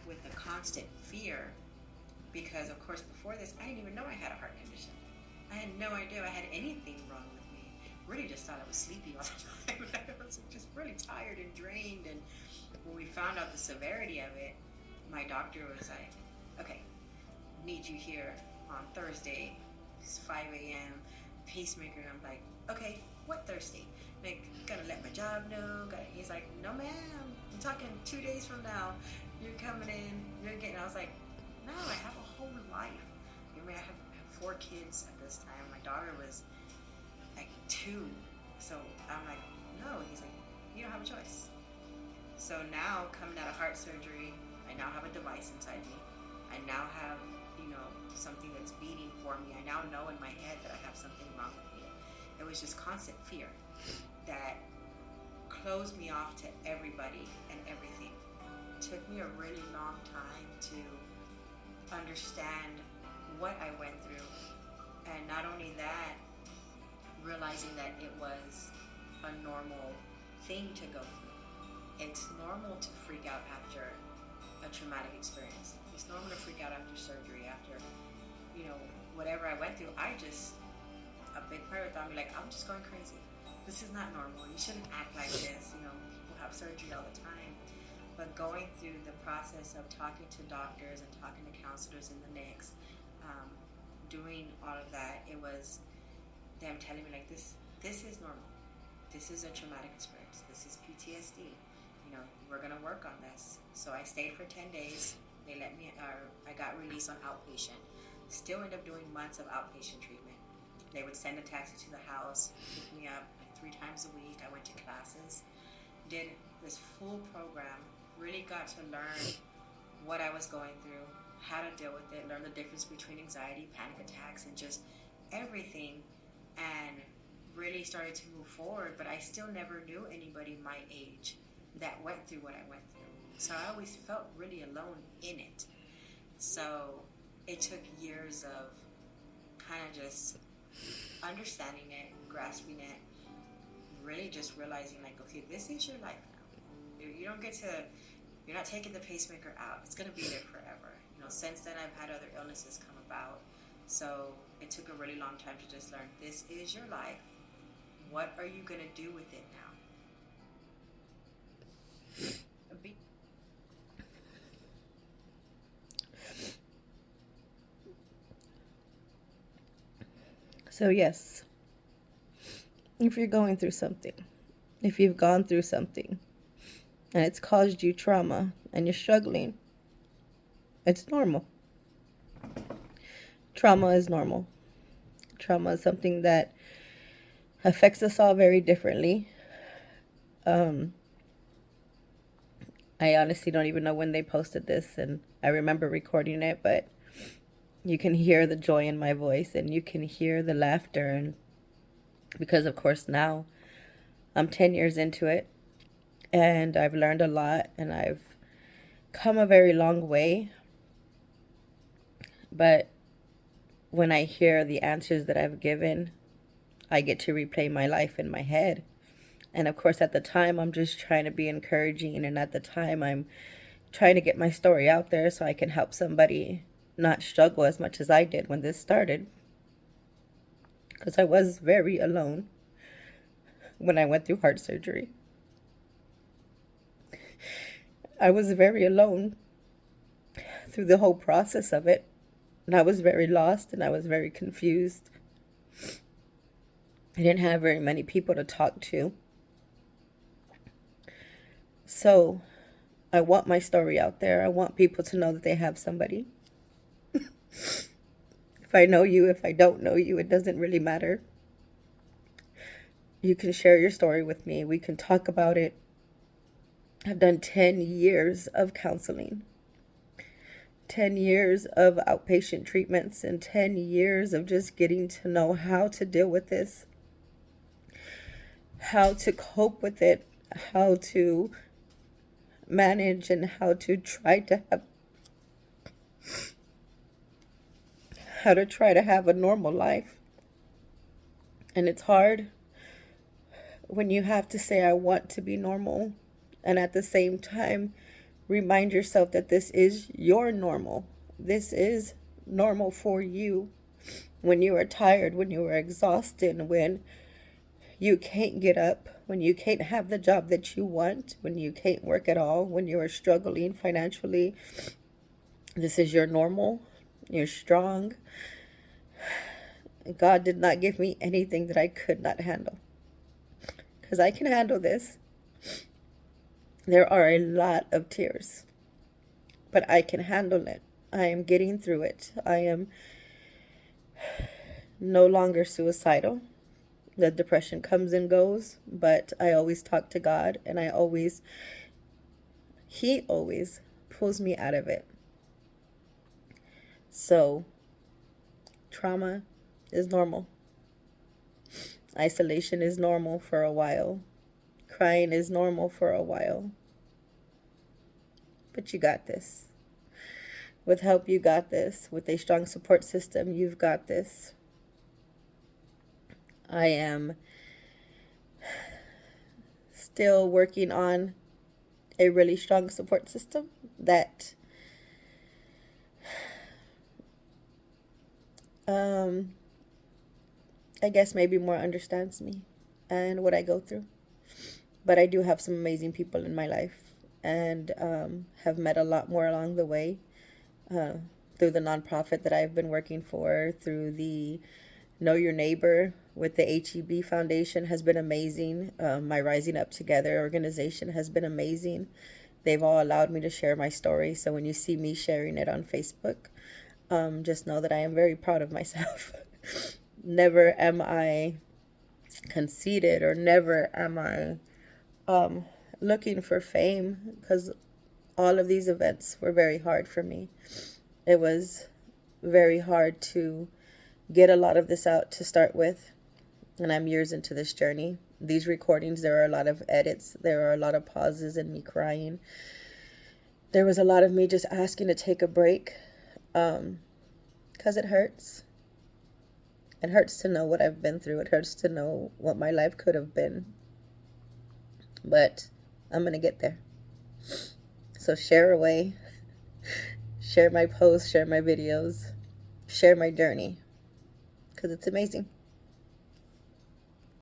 with the constant fear because, of course, before this, I didn't even know I had a heart condition. I had no idea I had anything wrong with me. Really just thought I was sleepy all the time. I was just really tired and drained. And when we found out the severity of it, my doctor was like, okay, need you here on Thursday. It's 5 a.m. Pacemaker. And I'm like, okay, what Thursday? Like, gotta let my job know. He's like, no, ma'am. I'm talking 2 days from now. You're coming in. You're getting. I was like, no, I have a whole life. I mean, I have 4 kids at this time. My daughter was like 2. So I'm like, no. He's like, you don't have a choice. So now, coming out of heart surgery, I now have a device inside me. I now have, something that's beating for me. I now know in my head that I have something wrong with me. It was just constant fear that closed me off to everybody and everything. It took me a really long time to understand what I went through. And not only that, realizing that it was a normal thing to go through. It's normal to freak out after a traumatic experience. It's normal to freak out after surgery, after, whatever I went through. A big part of thought me like, I'm just going crazy. This is not normal. You shouldn't act like this. People have surgery all the time. But going through the process of talking to doctors and talking to counselors in the NICS, doing all of that, it was them telling me like, this is normal. This is a traumatic experience. This is PTSD. We're gonna work on this. So I stayed for 10 days. They let me, I got released on outpatient. Still ended up doing months of outpatient treatment. They would send a taxi to the house, pick me up like 3 times a week. I went to classes, did this full program, really got to learn what I was going through, how to deal with it, learn the difference between anxiety, panic attacks, and just everything, and really started to move forward. But I still never knew anybody my age that went through what I went through. So I always felt really alone in it. So it took years of kind of just understanding it, grasping it, really just realizing like, okay, this is your life now. You don't get to, you're not taking the pacemaker out. It's going to be there forever. Since then I've had other illnesses come about. So it took a really long time to just learn, this is your life. What are you going to do with it now? So, yes, if you're going through something, if you've gone through something and it's caused you trauma and you're struggling, it's normal. Trauma is normal. Trauma is something that affects us all very differently. Um, I honestly don't even know when they posted this, and I remember recording it, but you can hear the joy in my voice and you can hear the laughter. And because, of course, now I'm 10 years into it and I've learned a lot and I've come a very long way. But when I hear the answers that I've given, I get to replay my life in my head. And of course, at the time, I'm just trying to be encouraging. And at the time, I'm trying to get my story out there so I can help somebody not struggle as much as I did when this started. Because I was very alone when I went through heart surgery. I was very alone through the whole process of it. And I was very lost and I was very confused. I didn't have very many people to talk to. So I want my story out there. I want people to know that they have somebody. If I know you, if I don't know you, it doesn't really matter. You can share your story with me. We can talk about it. I've done 10 years of counseling, 10 years of outpatient treatments, and 10 years of just getting to know how to deal with this, how to cope with it, how to manage, and how to try to have a normal life. And it's hard when you have to say, I want to be normal, and at the same time, Remind yourself that this is your normal. This is normal for you. When you are tired, when you are exhausted, when you can't get up, when you can't have the job that you want, when you can't work at all, when you are struggling financially, this is your normal. You're strong. God did not give me anything that I could not handle, because I can handle this. There are a lot of tears, but I can handle it. I am getting through it. I am no longer suicidal. The depression comes and goes, but I always talk to God, and He always pulls me out of it. So, trauma is normal. Isolation is normal for a while. Crying is normal for a while. But you got this. With help, you got this. With a strong support system, you've got this. I am still working on a really strong support system that I guess maybe more understands me and what I go through. But I do have some amazing people in my life, and have met a lot more along the way, through the nonprofit that I've been working for, through the Know Your Neighbor with the HEB Foundation has been amazing. My Rising Up Together organization has been amazing. They've all allowed me to share my story. So when you see me sharing it on Facebook, just know that I am very proud of myself. Never am I conceited, or never am I looking for fame, because all of these events were very hard for me. It was very hard to get a lot of this out to start with, and I'm years into this journey. These recordings, there are a lot of edits, there are a lot of pauses and me crying. There was a lot of me just asking to take a break, because it hurts. It hurts to know what I've been through. It hurts to know what my life could have been. But I'm going to get there. So share away. Share my posts, share my videos, share my journey, because it's amazing.